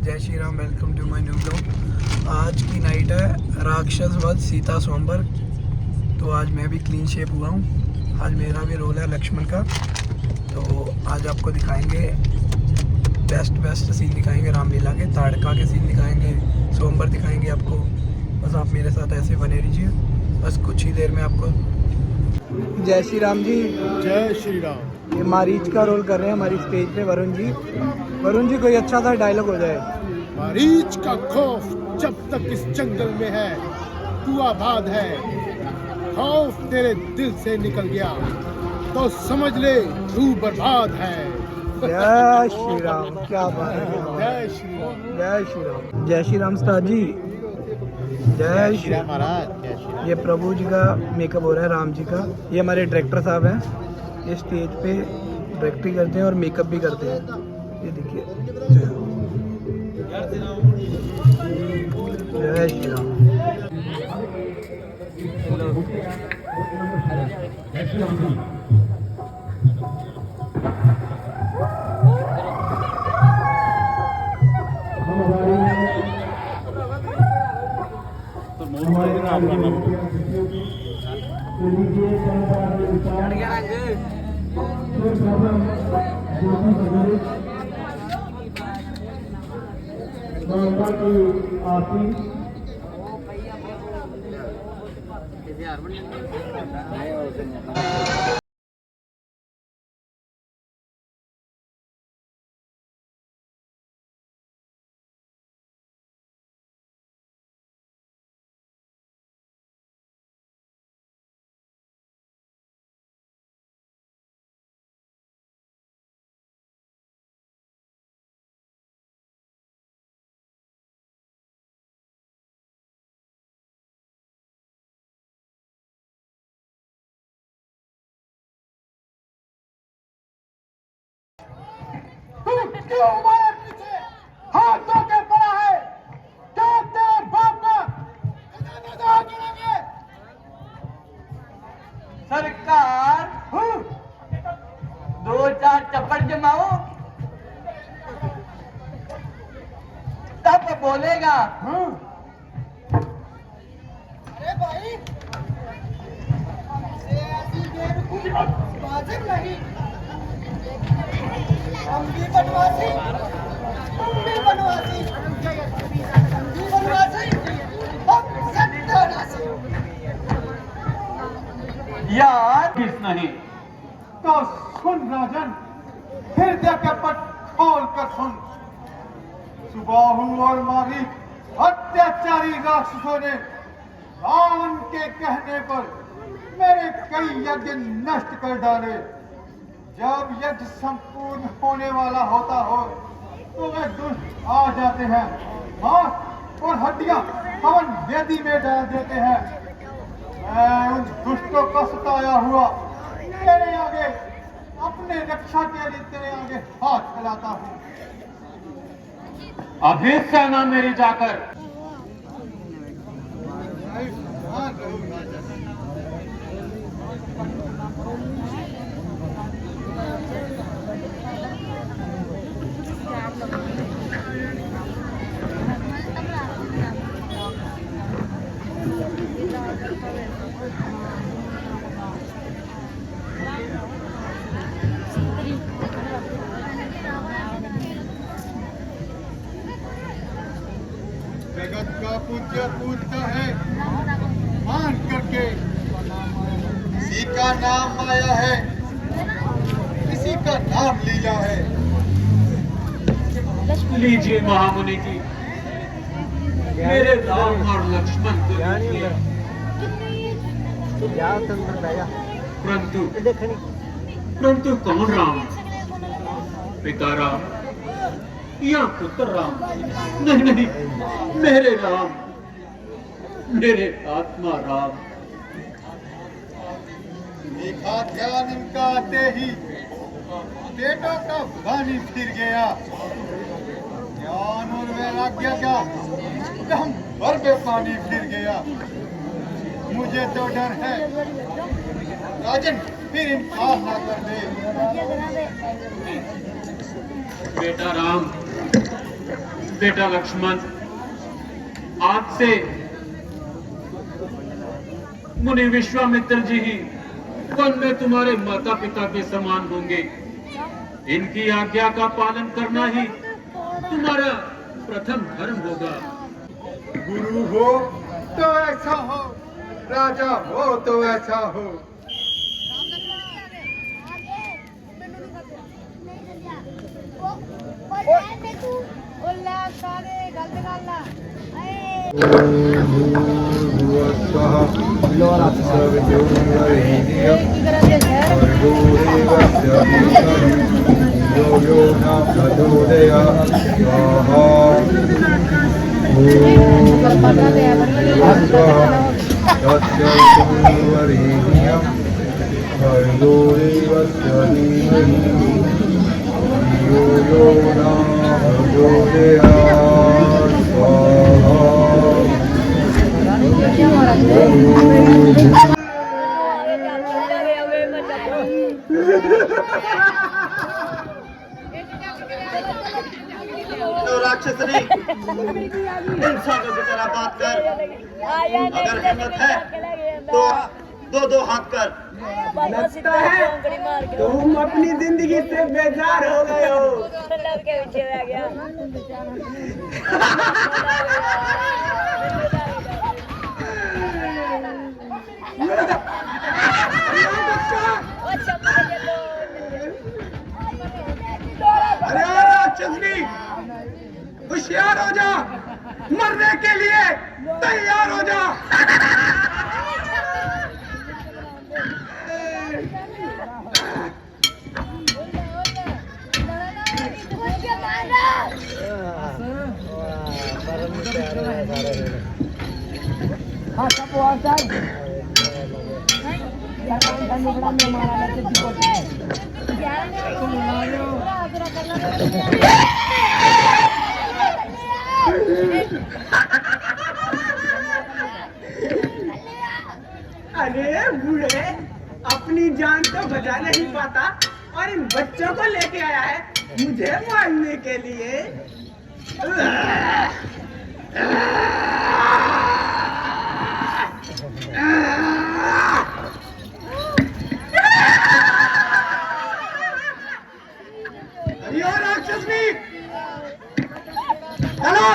जय Shri Ram. Welcome to my new blog. आज की नाइट है राक्षस वध सीता स्वयंवर। तो आज मैं भी क्लीन शेप हुआ हूँ। आज मेरा भी रोल है लक्ष्मण का। तो आज आपको दिखाएंगे बेस्ट सीन दिखाएंगे रामलीला के, ताड़का के सीन दिखाएंगे, स्वयंवर दिखाएंगे आपको। बस आप मेरे साथ ऐसे बने रहिए। बस कुछ ही देर में आपको। जय श्री राम जी। जय श्री राम। ये मारीच का रोल कर रहे हैं हमारी स्टेज पे वरुण जी। वरुण जी कोई अच्छा सा डायलॉग हो जाए। मारीच का खौफ जब तक इस जंगल में है, तू आबाद है। खौफ तेरे दिल से निकल गया तो समझ ले तू बर्बाद है। जय श्री राम। क्या बात है। जय श्री राम। जय श्री राम। जय श्री राम उस्ताद जी। जय श्री राम महाराज। ये प्रभु जी का मेकअप हो रहा है, राम जी का। ये हमारे डायरेक्टर साहब हैं। ये स्टेज पे डायरेक्टरी करते हैं और मेकअप भी करते हैं। ये देखिए। जय श्री राम। क्यों हमारे पीछे हाथ धो के पड़ा है? क्या तेरे बाप का इतना गिरेंगे? सरकार दो चार चप्पड़ जमाओ तब बोलेगा। अरे भाई, ऐसी बेवकूफी वाजिब नहीं। हम भी बनवासी, तुम भी बनवासी, हम भी बनवासी, हम सत्यानाशी। यार किस नहीं तो सुन राजन, हृदय के पट खोल कर सुन। सुबाहु और मारी अत्याचारी राक्षसों ने रावण के कहने पर मेरे कई यज्ञ नष्ट कर डाले। जब यज्ञ संपूर्ण होने वाला होता हो तो वे दुष्ट आ जाते हैं, मांस और हड्डियां हवन वेदी में डाल देते हैं। मैं उन दुष्टों का सताया हुआ तेरे आगे, अपने रक्षा के लिए तेरे आगे हाथ फैलाता हूँ। अभी सेना मेरी जाकर जगत का पूज्य पूजता है मान करके। किसी का नाम माया है, किसी का नाम लीला है। लीजिए महामुनि जी, मेरे राम और लक्ष्मण को लीजिए। परंतु कौन राम? पिता राम या पुत्र राम? नहीं, मेरे राम, मेरे आत्मा राम। देखा ध्यान इनका आते ही बेटों का पानी फिर गया। ज्ञान और वैराग्य का दम भर पे पानी फिर गया। मुझे तो डर है राजन फिर इनकार ना कर दे। बेटा राम, बेटा लक्ष्मण, आज से मुनि विश्वामित्र जी ही वन में तुम्हारे माता पिता के समान होंगे। इनकी आज्ञा का पालन करना ही तुम्हारा प्रथम धर्म होगा। गुरु हो तो ऐसा हो, राजा हो तो ऐसा हो। तो राक्षसनी इंसानों की तरह बात कर। अगर हिम्मत है तो दो दो हाथ कर। लगता है तुम अपनी जिंदगी से बेजार हो गए हो। अरे राक्षसनी, होशियार हो जा, मरने के लिए तैयार हो जा। अरे बूढ़े, अपनी जान तो बचा नहीं पाता और इन बच्चों को लेके आया है मुझे मारने के लिए। अरे राक्षसनी, चलो।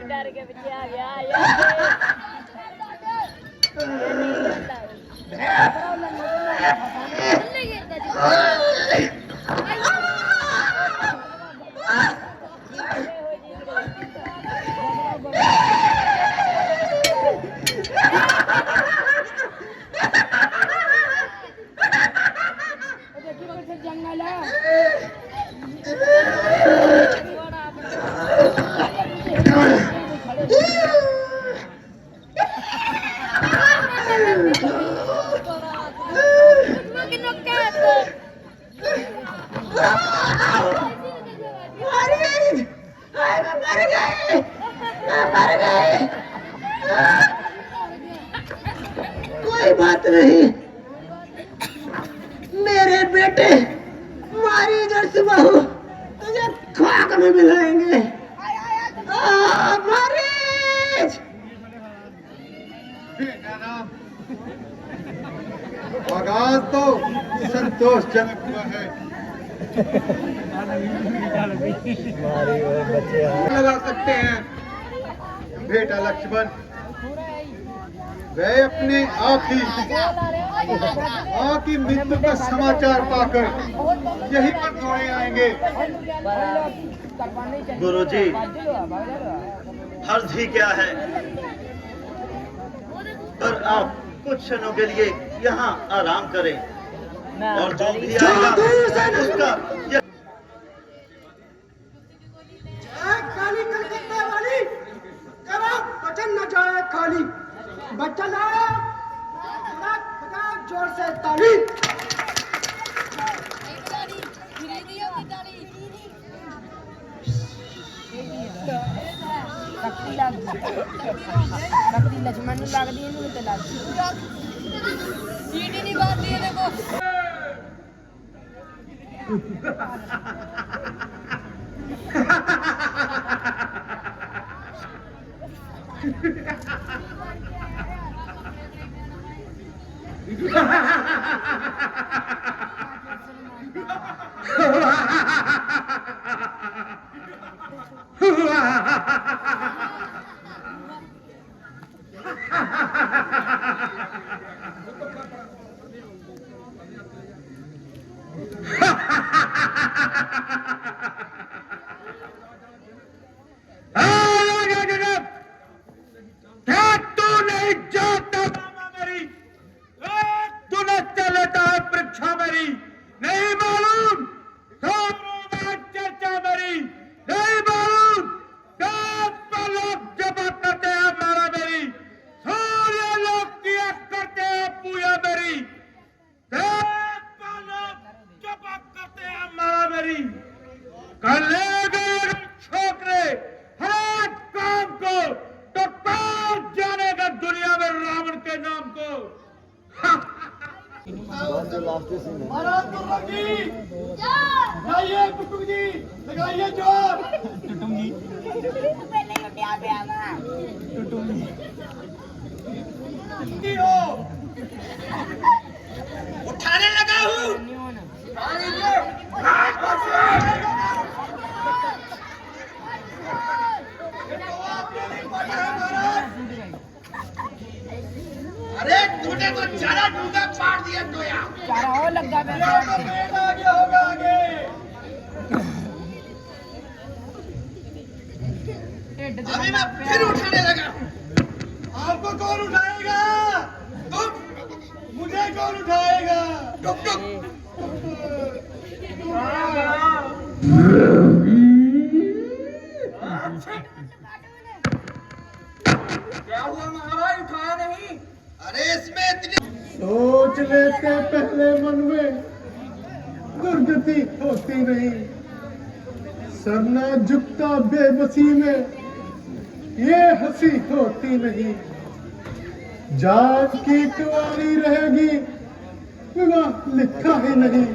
डर के पीछे आ गया। जंगल कोई बात नहीं, मेरे बेटे मारी जैसी बहू तुझे खाक में मिलाएंगे। मारीज! आगाज तो संतोषजनक हुआ है। लगा सकते हैं बेटा लक्ष्मण, वे अपने आप ही मां की मृत्यु का समाचार पाकर यहीं पर दौड़े आएंगे। गुरुजी, हर्ज ही क्या है, पर आप कुछ क्षणों के लिए यहाँ आराम करें और जो भी आएगा उसका खाली कलकत्ता वाली करो बचन न जाए खाली। बच्चा लाओ, बजा जोर से ताली। शक्ति लक्ष्मण ਨੂੰ ਲੱਗਦੀ ਇਹਨੂੰ ਤੇ ਲੱਗਦੀ ਚੀਟੀ ਨਹੀਂ ਬਾਦੀ ਇਹਦੇ ਕੋ उठाने लगा हूँ अरे तूने तो चारा डूंगा पाड़ दिया तो यार ਚਾਰਾ ਉਹ ਲੱਗਾ ਪਿਆ आगे होगा आगे अभी मैं फिर उठाने लगा हूँ आपको कौन उठाएगा तुम मुझे कौन उठाएगा टुक टुक क्या हुआ महाराज उठाया नहीं अरे इसमें इतनी सोच लेते पहले मन में दुर्गति होती नहीं, सरना झुकता बेबसी में ये हंसी होती नहीं। जान की कुंवारी रहेगी विवाह लिखा ही नहीं,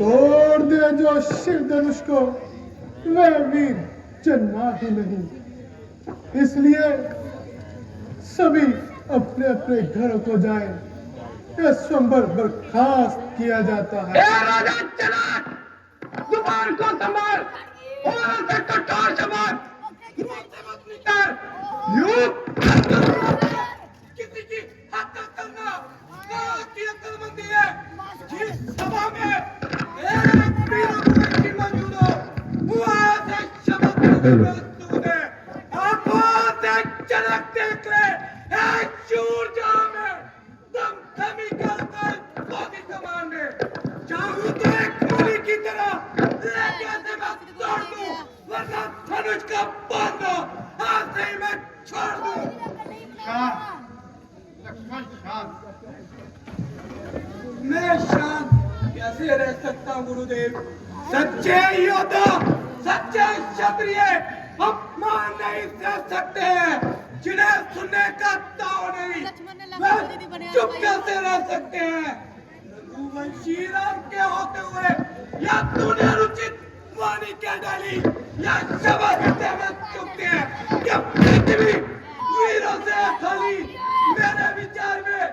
तोड़ दे जो शिव धनुष को वह वीर जन्मा ही नहीं। इसलिए सभी अपने अपने घरों को जाएं, यह स्वयंवर बर्खास्त किया जाता है। राजा चला जुबान को संभाल और से कठोर जबान किसी की हत्या करना की अक्लमंदी है। जिस सभा में एक वीर मौजूद हो हुआ से शब्द तूने आंखों से झलक देख ले एक शूर जहां में दम थमी कर गोदी कमान में चाहूं तो एक गोली की तरह लेके से मैं तोड़ दूं वरना धनुष का बांधो आज से ही मैं छोड़ दूं। लक्ष्मण शांत। मैं शांत कैसे रह सकता हूं गुरुदेव। सच्चे योद्धा सच्चे क्षत्रिय अपमान नहीं सह सकते हैं, जिन्हें सुनने का ताव नहीं वह चुप कैसे रह सकते हैं। रघुवंशी राम के होते हुए या तूने अनुचित वाणी क्या डाली या शब्द से में चुपते हैं क्या पृथ्वी वीरों से खाली। मेरे विचार में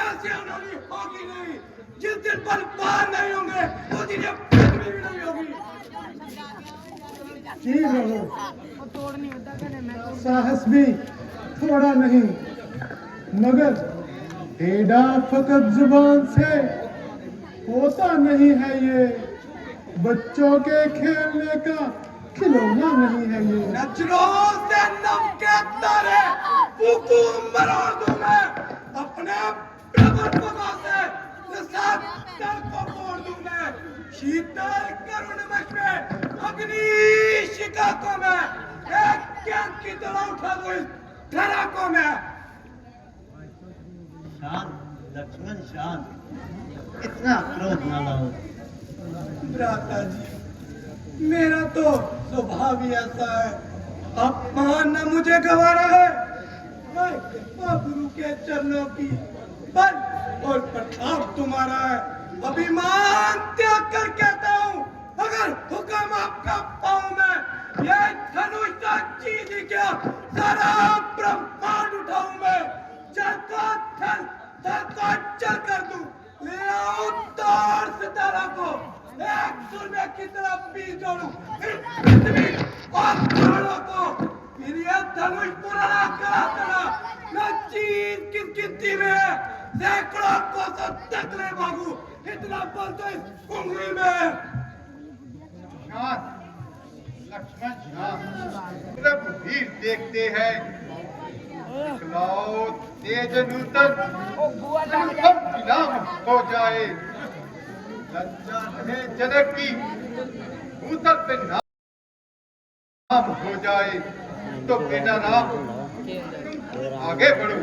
ऐसी उन्होंने होगी नहीं। जिस दिन पर पार नहीं होंगे उस दिन ये पृथ्वी भी नहीं होगी। जी रहो, साहस भी थोड़ा नहीं, मगर टेढ़ा फकत जुबान से होता नहीं है ये। बच्चों के खेलने का खिलौना नहीं है ये। नजरों से नम के तारे फूकू मरोड़ दूं मैं अपने प्रबल से साथ तल को मोड़ दूं मैं। शीतल करुण मच में अग्नि शिखा को मैं एक कैंप की तरह उठा दूं इस धरा को मैं। शांत लक्ष्मण शांत, इतना क्रोध न लाओ। भ्राता जी मेरा तो स्वभाव ही ऐसा है, अपमान न मुझे गवारा है, मैं कृपा गुरु के चरणों की बल और प्रताप तुम्हारा है। अभिमान त्याग कर कहता हूँ, अगर हुक्म आपका पाऊं मैं, ये धनुष का चीज ही क्या सारा ब्रह्मांड उठाऊं मैं। चल को चल कर दूं, ले आओ तार सितारा को, एक सुर में की तरफ बीज जोड़ूं पृथ्वी और पहाड़ों को, फिर ये धनुष पुराना करा देना। मैं चीज किस गिनती में है, सैकड़ों कोसों तक ले भागूं, इतना बल तो इस उंगली में। लक्ष्मण प्रभु वीर देखते हैं, दिखलाओ तेज नूतन विराम हो जाए। लज्जा है जनक की भूतल पे नाम हो जाए, तो बेटा राम आगे बढ़ो।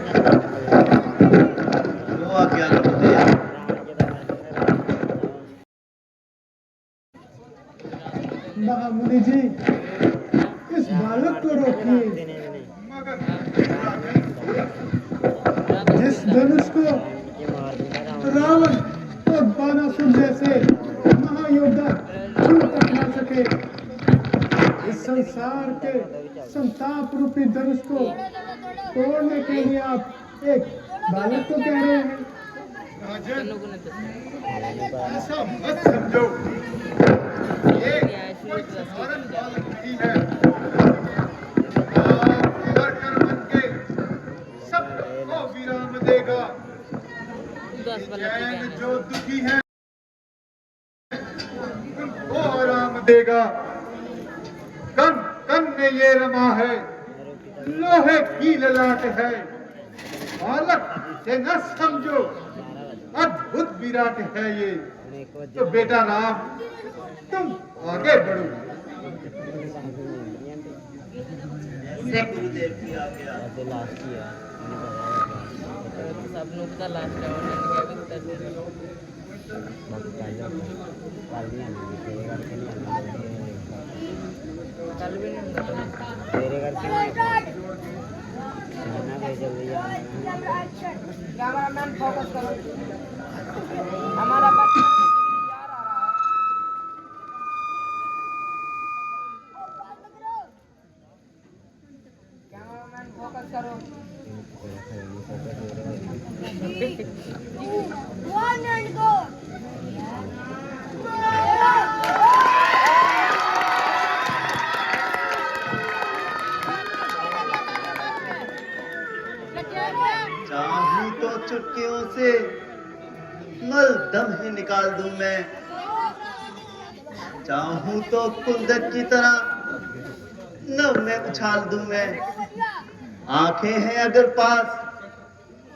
वो आज्ञा गुरुदेव। महामुनि जी, इस बालक को रोकिए। मगर जिस धनुष को रावण और बानासुर जैसे महायोद्धा छू तक न सके, इस संसार के संताप रूपी धनुष को तोड़ने के लिए आप एक बालक को कह रहे हैं। राजन, ऐसा मत समझो, ये कोई साधारण बालक नहीं है। कर बन के सबको विराम देगा। जैन जो दुखी है उनको आराम देगा। कन कन में ये रमा है, लोहे की ललाट है। बालक से न समझो, अद्भुत विराट है ये। तो बेटा राम, तुम आगे बढ़ो। गुरुदेव की आज्ञा। कैमरामैन फोकस करो, हमारा बच्चा यार आ रहा है। कैमरामैन फोकस करो। One and go. चाहूं तो चुटकियों से मल दम ही निकाल दूं मैं, चाहूं तो कुंदक की तरह नभ में उछाल दूं मैं। आंखें हैं अगर पास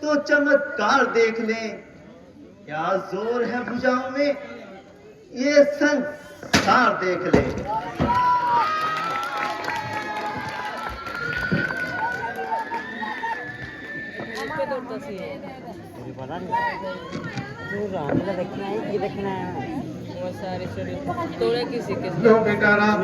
तो चमत्कार देख लें, क्या जोर है भुजाओं में ये संसार देख लें। लो बेटा राम,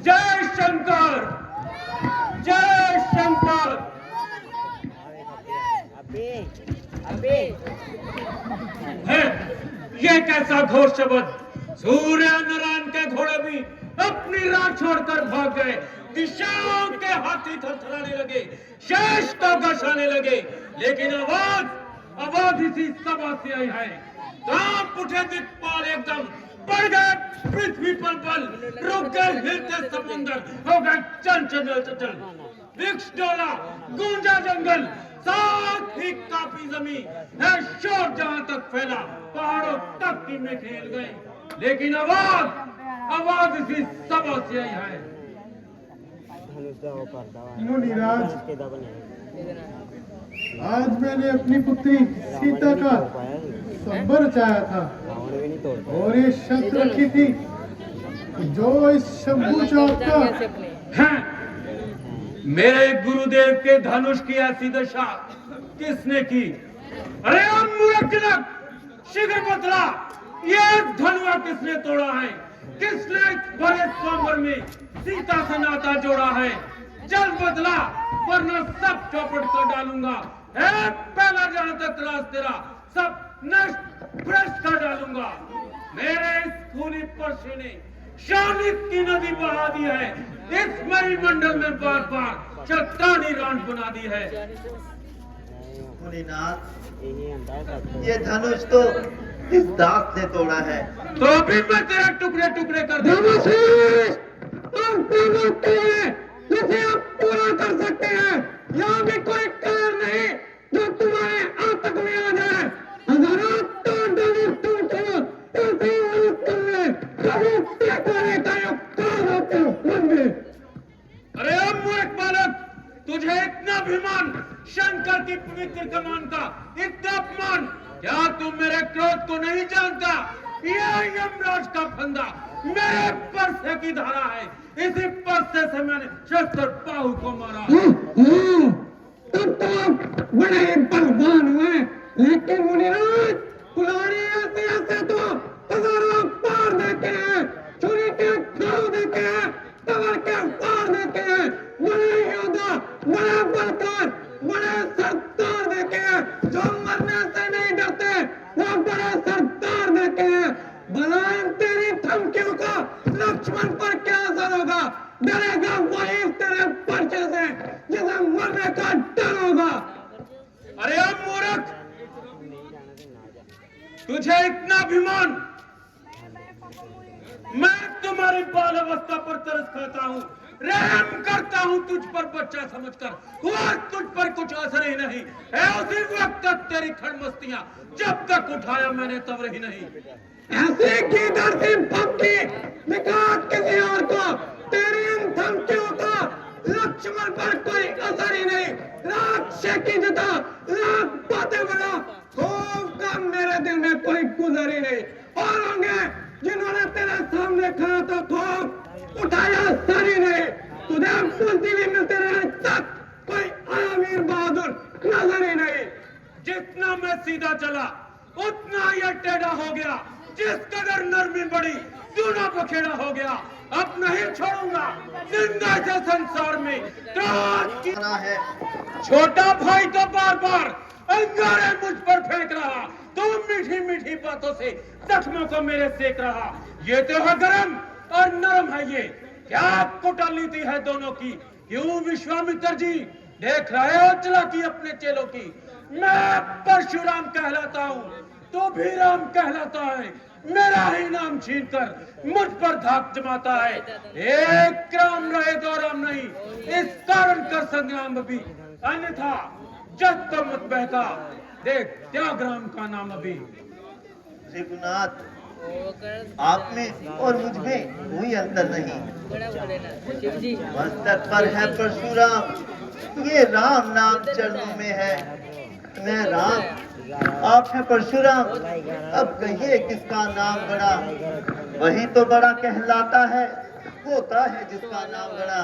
जय शंकर, जय शंकर। है, ये कैसा घोर शब्द। सूर्य नारायण के घोड़े भी अपनी राह छोड़कर भाग गए, दिशाओं के हाथी थरथराने लगे, शेष तो घसाने लगे, लेकिन आवाज इसी सभा से आई है। कांप उठे दिक्पाल एकदम, बढ़ गए पृथ्वी पर बल, रुक गए हिलते समुंदर, हो गए चंचल। वृक्ष डोला, गूंजा जंगल, साथ ही काफी जमीन है, शोर जहां तक फैला, पहाड़ों तक टीमें खेल गए, लेकिन आवाज इसी सभा से आई है। मुनिराज, आज मैंने अपनी पुत्री सीता का संबर चाया था और ये शर्त रखी थी, जो इस शंभू चौक का है, मेरे गुरुदेव के धनुष की ऐसी दशा किसने की? अरे मूर्ख जनक, शीघ्र बतला, ये धनुआ किसने तोड़ा है? किसने बड़े स्वयंवर में सीता से नाता जोड़ा है? जल्द बतला, वरना सब चौपट कर डालूंगा। पहला जहां तक राज तेरा सब नष्ट भ्रष्ट कर डालूंगा। मेरे इस खूनी परशु ने शालिक की नदी बहा दी है, इस मणिमंडल में बार बार चट्टानी रांट बना दी है। मुनिनाथ, ये धनुष तो इस दास ने तोड़ा है। तो अभी मैं तेरे टुकड़े टुकड़े कर दूंगा। जिसे आप पूरा कर सकते हैं, यहाँ भी कोई कार नहीं जो तुम्हारे आतंक में आ जाए। हजारों टन धनुष तुमको ऐसे ही कर ले, कभी देखने का युग काल होते होंगे। अरे अब मूर्ख बालक, तुझे इतना अभिमान, शंकर की पवित्र कमान का इतना अपमान, क्या तुम मेरे क्रोध को नहीं जानता? यह यमराज का फंदा मेरे परसे की धारा है, इसी परसे से मैंने शस्त्र बाहु को मारा। तुम तो बड़े बलवान हुए, लेकिन मुनिराज, कुल्हाड़ी ऐसे ऐसे तो हजारों पार देते हैं, छुरी के घाव देते हैं, तलवार के वार देते हैं, बड़े योद्धा, बड़े बलकार, बड़े सरदार देते हैं, जो मरने से नहीं डरते, वो बड़े सरदार देते हैं। भला इन तेरी धमकियों का लक्ष्मण पर क्या असर होगा? डरेगा वही तेरे पर्चे से जिसे मरने का डर होगा। अरे अब मूर्ख, तुझे इतना अभिमान, मैं तुम्हारी बाल अवस्था पर तरस खाता हूँ, रहम करता हूँ तुझ पर बच्चा समझकर, हुआ तुझ पर कुछ असर ही नहीं है। उसी वक्त तक तेरी खड़मस्तियां जब तक उठाया मैंने तब रही नहीं। ऐसे की धरती पक्की दिखा किसी और को, तेरी इन धमकियों का लक्ष्मण पर कोई असर ही नहीं। राक्षस की जता लाख बातें बना, खौफ का मेरे दिल में कोई गुजर ही नहीं। और होंगे जिन्होंने तेरे सामने खड़ा तो खौफ उठाया सर ही नहीं। तुझे बुजदिली मिलते रहे तक कोई आया वीर बहादुर नजर ही नहीं। जितना मैं सीधा चला उतना यह टेढ़ा हो गया, जिस कदर नरमी बढ़ी दूना बखेड़ा हो गया। अब नहीं छोड़ूंगा जिंदा से संसार में क्रोध की है छोटा भाई तो बार बार अंगारे मुझ पर फेंक रहा, तो मीठी मीठी बातों से जख्मों को मेरे सेक रहा। ये तो है गरम और नरम है, ये क्या कूटनीति है दोनों की। क्यों विश्वामित्र जी, देख रहे हो चालाकी अपने चेलों की। मैं परशुराम कहलाता हूँ, तो भी राम कहलाता है। मेरा ही नाम छीनकर मुझ पर धाक जमाता है। एक राम रहे दो राम नहीं, इस कारण कर संग्राम भी, अन्यथा जग तो मत बहका। देख त्यागराम का नाम अभी। रघुनाथ, आप में और मुझ में कोई अंतर नहीं। मस्तक पर है परशुराम, ये राम नाम चरणों में है। मैं राम, आप है परशुराम, अब कहिए किसका नाम बड़ा? वही तो बड़ा कहलाता है, होता है जिसका नाम बड़ा।